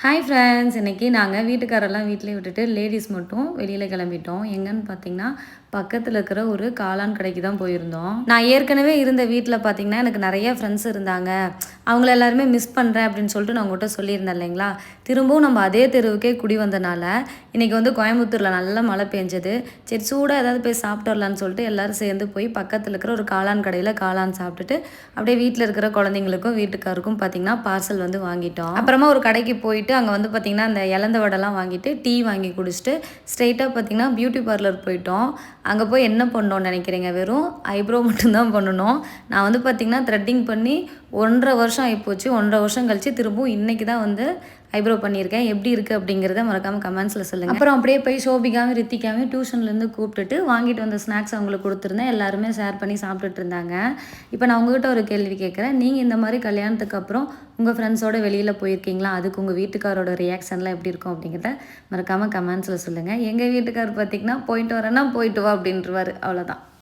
Hi friends! இன்றைக்கி நாங்கள் வீட்டுக்காரெல்லாம் வீட்டிலே விட்டுட்டு லேடீஸ் மட்டும் வெளியில் கிளம்பிட்டோம். எங்கன்னு பார்த்தீங்கன்னா, பக்கத்தில் இருக்கிற ஒரு காளான் கடைக்கு தான் போயிருந்தோம். நான் ஏற்கனவே இருந்த வீட்டில் பார்த்தீங்கன்னா, எனக்கு நிறைய ஃப்ரெண்ட்ஸ் இருந்தாங்க. அவங்கள எல்லாருமே மிஸ் பண்ணுறேன் அப்படின்னு சொல்லிட்டு நான் உங்கள்கிட்ட சொல்லியிருந்தேன் இல்லைங்களா? திரும்பவும் நம்ம அதே தெருவுக்கே குடி வந்தனால, இன்றைக்கி வந்து கோயம்புத்தூரில் நல்லா மழை பெஞ்சது. சரி சூடாக ஏதாவது போய் சாப்பிட்டு வரலான்னு சொல்லிட்டு எல்லோரும் சேர்ந்து போய் பக்கத்தில் இருக்கிற ஒரு காளான் கடையில் காளான் சாப்பிட்டுட்டு, அப்படியே வீட்டில் இருக்கிற குழந்தைங்களுக்கும் வீட்டுக்காருக்கும் பார்த்தீங்கன்னா பார்சல் வந்து வாங்கிட்டோம். அப்புறமா ஒரு கடைக்கு போயிட்டு அங்கே வந்து பார்த்திங்கன்னா அந்த இலந்த வடைலாம் வாங்கிட்டு டீ வாங்கி குடிச்சிட்டு ஸ்ட்ரெயிட்டாக பார்த்திங்கன்னா பியூட்டி பார்லர் போயிட்டோம். அங்கே போய் என்ன பண்ணோன்னு நினைக்கிறீங்க? வெறும் ஐப்ரோ மட்டும்தான் பண்ணணும். நான் வந்து பார்த்திங்கன்னா த்ரெட்டிங் பண்ணி 1.5 வருஷம் ஆகிப்போச்சு. 1.5 வருஷம் கழித்து திரும்பவும் இன்றைக்கி தான் வந்து ஐப்ரோ பண்ணியிருக்கேன். எப்படி இருக்குது அப்படிங்கிறத மறக்காமல் கமெண்ட்ஸில் சொல்லுங்கள். அப்புறம் அப்படியே போய் ஷோபிகாவும் ரித்திகாவும் டியூஷன்லேருந்து கூப்பிட்டுட்டு வாங்கிட்டு வந்த ஸ்நாக்ஸ் அவங்களுக்கு கொடுத்துருந்தேன். எல்லாருமே ஷேர் பண்ணி சாப்பிட்டுட்டு இருந்தாங்க. இப்போ நான் உங்கள்கிட்ட ஒரு கேள்வி கேட்குறேன். நீங்கள் இந்த மாதிரி கல்யாணத்துக்கு அப்புறம் உங்கள் ஃப்ரெண்ட்ஸோட வெளியில் போயிருக்கீங்களா? அதுக்கு உங்கள் வீட்டுக்காரோட ரியாக்ஷன்லாம் எப்படி இருக்கும் அப்படிங்கிறத மறக்காமல் கமெண்ட்ஸில் சொல்லுங்கள். எங்கள் வீட்டுக்கார் பார்த்திங்கன்னா போயிட்டு வரேன்னா போயிட்டு வா அப்படின்றவாரு. அவ்வளோதான்.